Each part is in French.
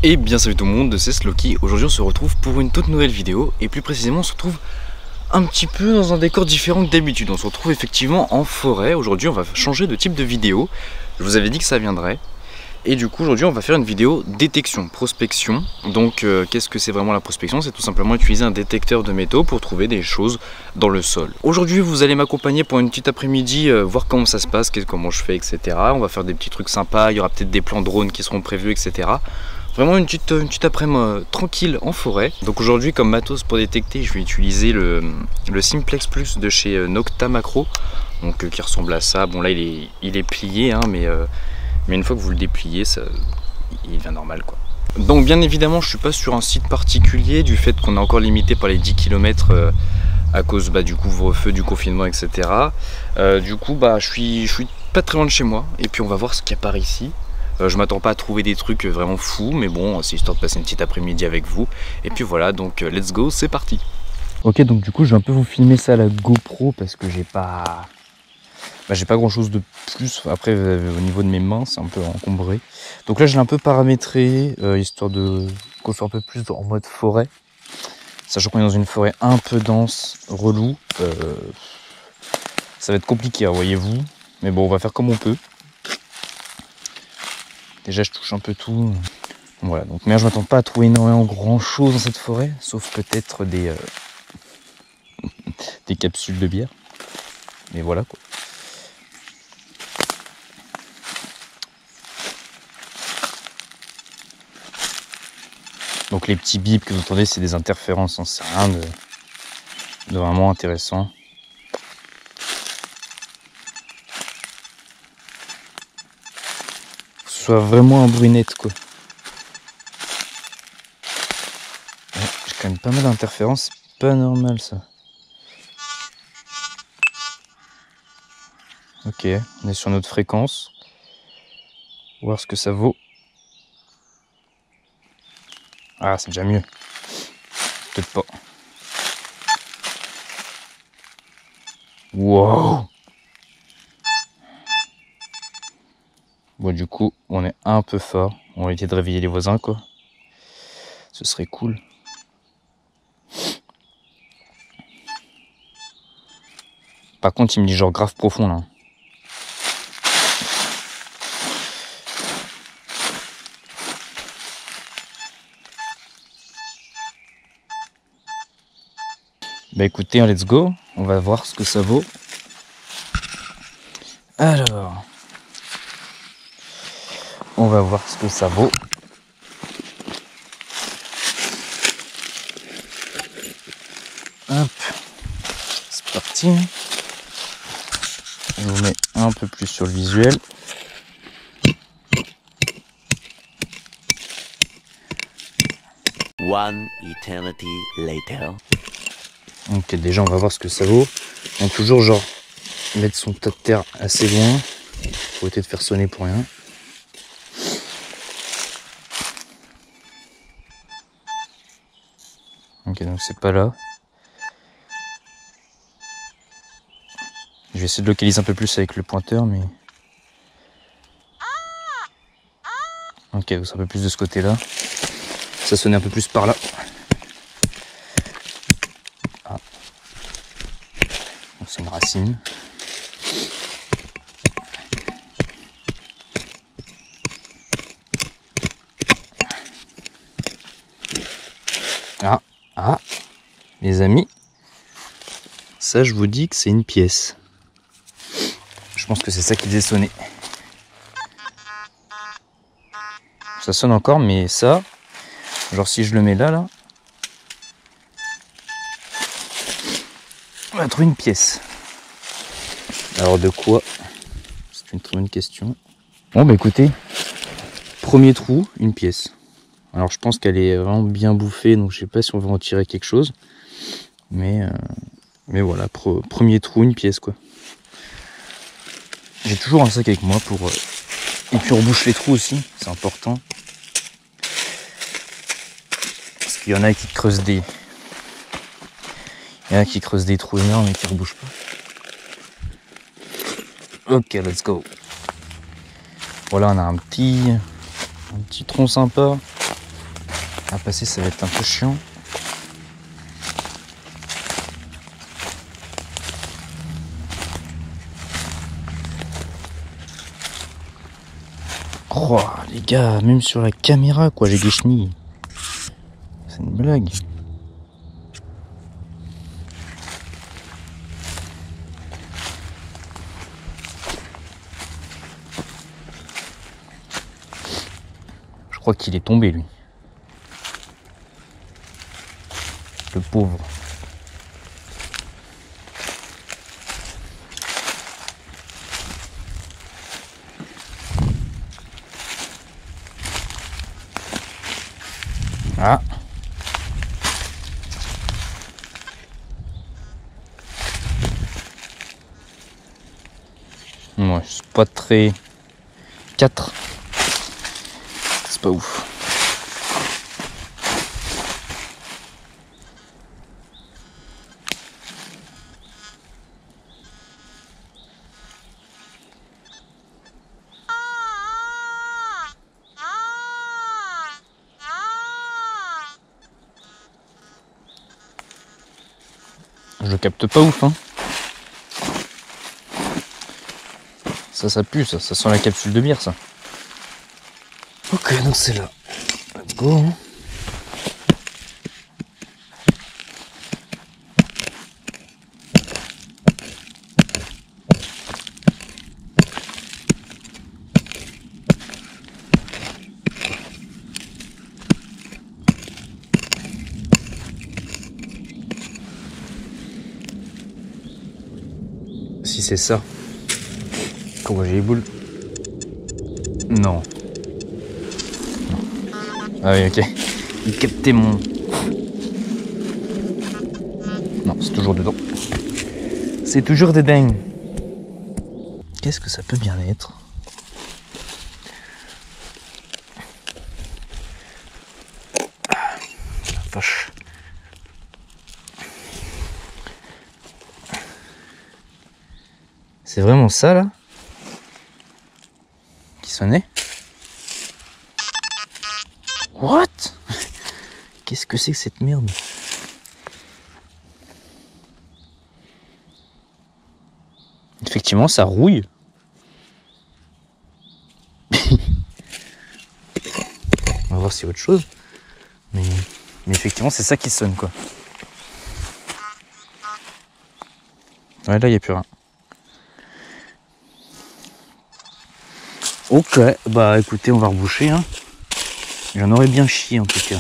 Et bien salut tout le monde, c'est Sloky. Aujourd'hui on se retrouve pour une toute nouvelle vidéo. Et plus précisément on se retrouve un petit peu dans un décor différent que d'habitude. On se retrouve effectivement en forêt. Aujourd'hui on va changer de type de vidéo. Je vous avais dit que ça viendrait. Et du coup aujourd'hui on va faire une vidéo détection, prospection. Donc qu'est-ce que c'est vraiment la prospection? C'est tout simplement utiliser un détecteur de métaux pour trouver des choses dans le sol. Aujourd'hui vous allez m'accompagner pour une petite après-midi, voir comment ça se passe, comment je fais, etc. On va faire des petits trucs sympas, il y aura peut-être des plans drones qui seront prévus, etc. Vraiment une petite après-midi tranquille en forêt. Donc aujourd'hui comme matos pour détecter, je vais utiliser le Simplex Plus de chez Nocta Macro. Donc qui ressemble à ça. Bon là il est plié hein, mais une fois que vous le dépliez, il devient normal quoi. Donc bien évidemment je suis pas sur un site particulier du fait qu'on est encore limité par les 10 km à cause du couvre-feu, du confinement, etc. Du coup je suis pas très loin de chez moi et puis on va voir ce qu'il y a par ici. Je m'attends pas à trouver des trucs vraiment fous, mais bon, c'est histoire de passer une petite après-midi avec vous. Et puis voilà, donc let's go, c'est parti. Ok, donc du coup, je vais un peu vous filmer ça à la GoPro parce que j'ai pas grand chose de plus. Après, au niveau de mes mains, c'est un peu encombré. Donc là, je l'ai un peu paramétré, histoire de qu'on soit un peu plus en mode forêt. Sachant qu'on est dans une forêt un peu dense, relou. Ça va être compliqué, hein, voyez-vous. Mais bon, on va faire comme on peut. Déjà je touche un peu tout. Voilà, donc mais je m'attends pas à trouver énormément grand chose dans cette forêt, sauf peut-être des capsules de bière. Mais voilà quoi. Donc les petits bips que vous entendez, c'est des interférences, hein, c'est rien de vraiment intéressant. Soit vraiment un bruit net quoi. Ouais, j'ai quand même pas mal d'interférences, c'est pas normal ça. Ok, on est sur notre fréquence. Voir ce que ça vaut. Ah, c'est déjà mieux. Peut-être pas. Wow! Bon, du coup, on est un peu fort. On va éviter de réveiller les voisins, quoi. Ce serait cool. Par contre, il me dit genre grave profond, là. Bah écoutez, let's go. On va voir ce que ça vaut. Alors... on va voir ce que ça vaut. Hop. C'est parti. Je vous mets un peu plus sur le visuel. One eternity later. Ok, déjà on va voir ce que ça vaut. Donc toujours genre mettre son tas de terre assez loin. Faut éviter de faire sonner pour rien. Ok, donc c'est pas là. Je vais essayer de localiser un peu plus avec le pointeur, mais... ok, donc c'est un peu plus de ce côté-là. Ça sonnait un peu plus par là. Ah. Donc c'est une racine. Ah, les amis, ça je vous dis que c'est une pièce. Je pense que c'est ça qui faisait sonner. Ça sonne encore, mais ça, genre si je le mets là, on va trouver une pièce. Alors de quoi? C'est une très bonne question. Bon bah écoutez, premier trou, une pièce. Alors je pense qu'elle est vraiment bien bouffée, donc je sais pas si on va en tirer quelque chose. Mais voilà, premier trou, une pièce quoi. J'ai toujours un sac avec moi pour... et puis on rebouche les trous aussi, c'est important. Parce qu'il y en a qui creusent des... il y en a qui creusent des trous énormes et qui rebouchent pas. Ok, let's go. Voilà, on a un petit tronc sympa. À passer, ça va être un peu chiant. Oh, les gars, même sur la caméra, quoi, j'ai des chenilles. C'est une blague. Je crois qu'il est tombé, lui. Le pauvre. Ah. Ouais, c'est pas très... 4. C'est pas ouf. Je le capte pas ouf, hein. Ça pue, ça sent la capsule de bière, ça. Ok, donc c'est là. Let's go. Hein. Si c'est ça. Comment j'ai les boules? Non. Ah oui, ok. Il captait mon... Non, c'est toujours dedans. C'est toujours dedans. Qu'est-ce que ça peut bien être? Vache. C'est vraiment ça, là? Qui sonnait? What? Qu'est-ce que c'est que cette merde? Effectivement, ça rouille. On va voir si y a autre chose. Mais effectivement, c'est ça qui sonne, quoi. Ouais, là, il n'y a plus rien. Ok, bah écoutez, on va reboucher. Hein. J'en aurais bien chié, en tout cas.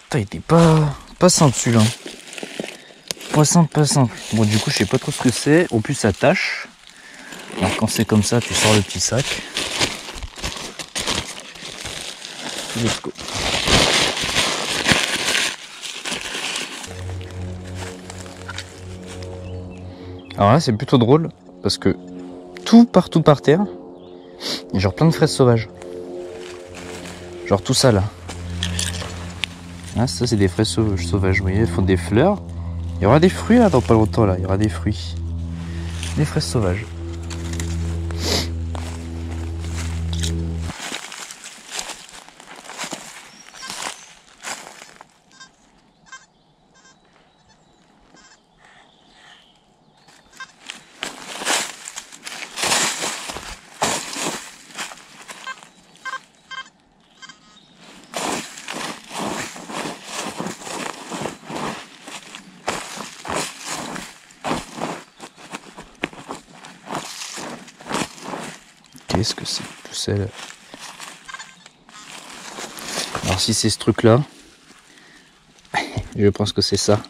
Putain, il était pas simple celui-là. Pas simple. Bon, du coup, je sais pas trop ce que c'est. Au plus, ça tâche. Alors, quand c'est comme ça, tu sors le petit sac. Let's go. Alors là, c'est plutôt drôle parce que tout partout par terre, il y a genre plein de fraises sauvages. Genre tout ça là. Ah, ça, c'est des fraises sauvages, vous voyez, elles font des fleurs. Il y aura des fruits là dans pas longtemps là, il y aura des fruits. Des fraises sauvages. Qu'est-ce que c'est tout ça là? Alors si c'est ce truc là, je pense que c'est ça.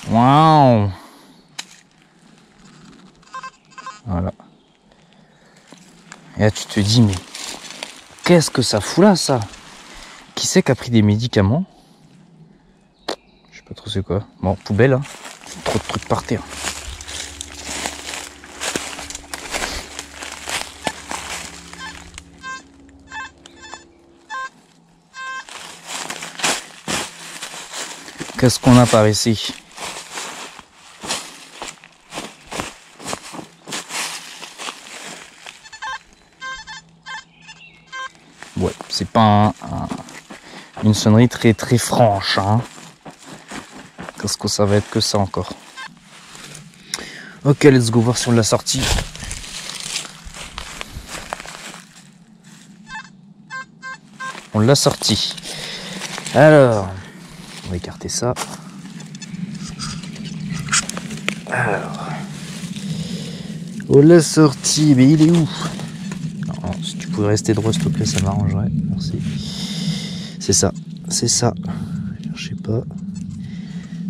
Waouh! Voilà. Et là tu te dis mais qu'est-ce que ça fout là ça? Qui c'est qui a pris des médicaments? Je sais pas trop c'est quoi. Bon, poubelle hein. Trop de trucs par terre. Qu'est-ce qu'on a par ici? c'est pas une sonnerie très très franche, hein. Qu'est-ce que ça va être que ça encore? Ok, let's go voir si on l'a sorti. On l'a sorti. Alors, on va écarter ça. Alors, on l'a sorti, mais il est où? Non, si tu pouvais rester droit s'il te plaît, ça m'arrangerait. Merci. C'est ça, c'est ça. Je sais pas.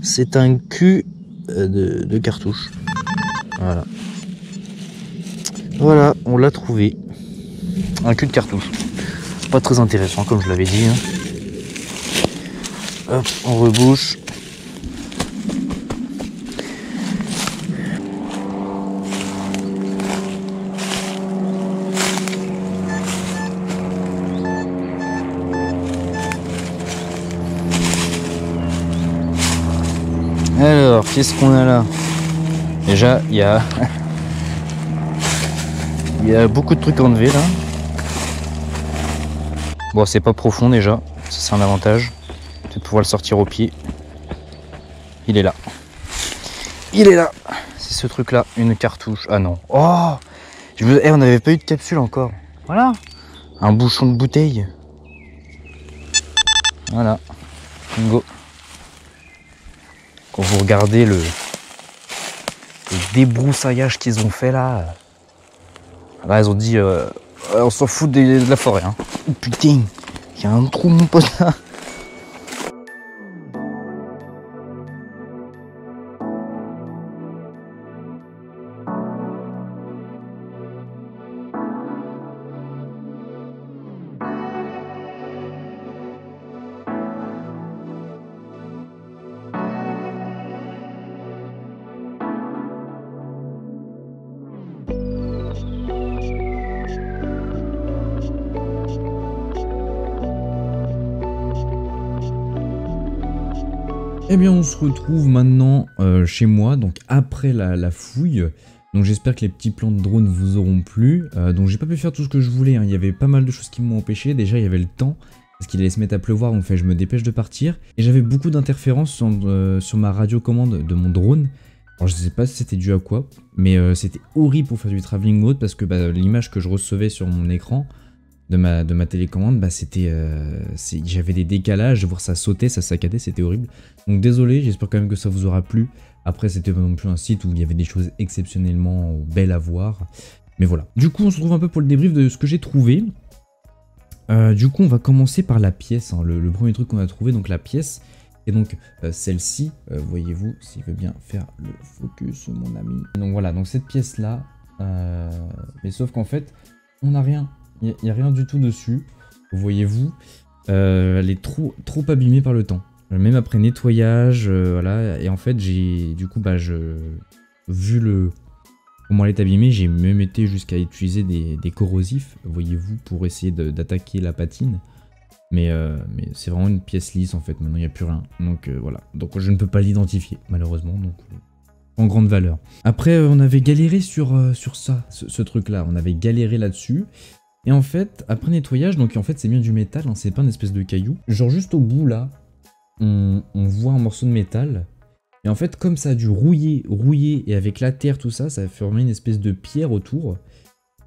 C'est un cul de cartouche. Voilà. Voilà, on l'a trouvé. Un cul de cartouche. Pas très intéressant comme je l'avais dit. Hein. Hop, on rebouche. Alors, qu'est-ce qu'on a là? Déjà, il y a beaucoup de trucs enlevés là. Bon, c'est pas profond déjà, ça c'est un avantage. De pouvoir le sortir au pied. Il est là. Il est là. C'est ce truc là, une cartouche. Ah non. Oh, on n'avait pas eu de capsule encore. Voilà. Un bouchon de bouteille. Voilà. Bingo. Quand vous regardez le débroussaillage qu'ils ont fait là, ils ont dit on s'en fout de la forêt. Hein. Oh putain, il y a un trou mon pote là. Eh bien on se retrouve maintenant chez moi, donc après la fouille. Donc j'espère que les petits plans de drone vous auront plu. Donc j'ai pas pu faire tout ce que je voulais, hein. Il y avait pas mal de choses qui m'ont empêché. Déjà il y avait le temps, parce qu'il allait se mettre à pleuvoir, donc je me dépêche de partir. Et j'avais beaucoup d'interférences sur ma radiocommande de mon drone. Alors je sais pas si c'était dû à quoi, mais c'était horrible pour faire du travelling mode, parce que l'image que je recevais sur mon écran de ma télécommande, j'avais des décalages, de voir ça sauter, ça saccadait, c'était horrible. Donc désolé, j'espère quand même que ça vous aura plu. Après c'était pas non plus un site où il y avait des choses exceptionnellement belles à voir. Mais voilà. Du coup on se retrouve un peu pour le débrief de ce que j'ai trouvé. Du coup on va commencer par la pièce, hein, le premier truc qu'on a trouvé, donc la pièce. Et donc celle-ci, voyez-vous, s'il veut bien faire le focus mon ami. Donc voilà, donc cette pièce là, mais sauf qu'en fait on n'a rien. Il n'y a rien du tout dessus, voyez-vous, elle est trop abîmée par le temps. Même après nettoyage, voilà, et en fait j'ai, du coup, vu comment elle est abîmée, j'ai même été jusqu'à utiliser des corrosifs, voyez-vous, pour essayer d'attaquer la patine. Mais c'est vraiment une pièce lisse en fait, maintenant il n'y a plus rien, donc voilà. Donc je ne peux pas l'identifier, malheureusement, donc en grande valeur. Après on avait galéré sur ça, ce truc là, on avait galéré là-dessus. Et en fait, après nettoyage, donc en fait c'est bien du métal, hein, c'est pas une espèce de caillou. Genre juste au bout là, on voit un morceau de métal. Et en fait, comme ça a dû rouiller, et avec la terre, tout ça, ça a formé une espèce de pierre autour.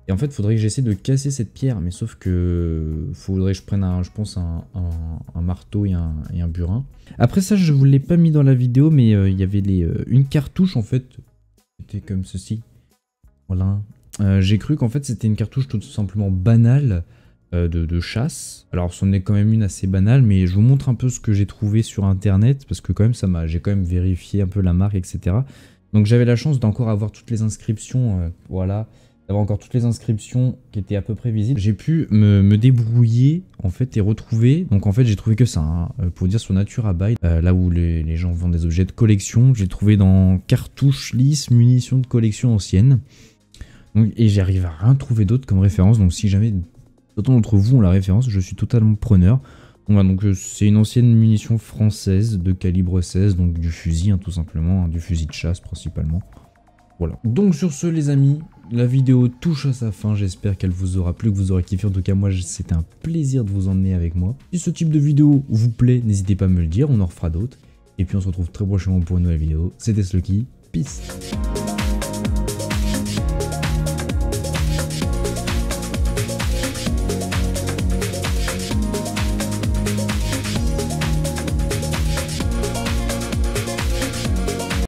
Et en fait, faudrait que j'essaie de casser cette pierre, mais sauf que faudrait que je prenne je pense un marteau et un burin. Après ça, je vous l'ai pas mis dans la vidéo, mais il y avait une cartouche en fait, c'était comme ceci. Voilà. J'ai cru qu'en fait c'était une cartouche tout simplement banale de chasse. Alors c'en est quand même une assez banale, mais je vous montre un peu ce que j'ai trouvé sur internet, parce que quand même j'ai quand même vérifié un peu la marque, etc. Donc j'avais la chance d'encore avoir toutes les inscriptions, voilà, d'avoir encore toutes les inscriptions qui étaient à peu près visibles. J'ai pu me débrouiller en fait et retrouver, donc en fait j'ai trouvé que ça, hein, pour dire sur Natura Buy, là où les gens vendent des objets de collection, j'ai trouvé dans cartouches lisses, munitions de collection anciennes. Donc, et j'arrive à rien trouver d'autre comme référence, donc si jamais d'autres d'entre vous ont la référence, je suis totalement preneur. Donc, voilà, donc c'est une ancienne munition française de calibre 16, donc du fusil, hein, tout simplement, hein, du fusil de chasse principalement. Voilà. Donc sur ce les amis, la vidéo touche à sa fin, j'espère qu'elle vous aura plu, que vous aurez kiffé. En tout cas moi c'était un plaisir de vous emmener avec moi. Si ce type de vidéo vous plaît, n'hésitez pas à me le dire, on en refera d'autres. Et puis on se retrouve très prochainement pour une nouvelle vidéo. C'était Sloky, peace.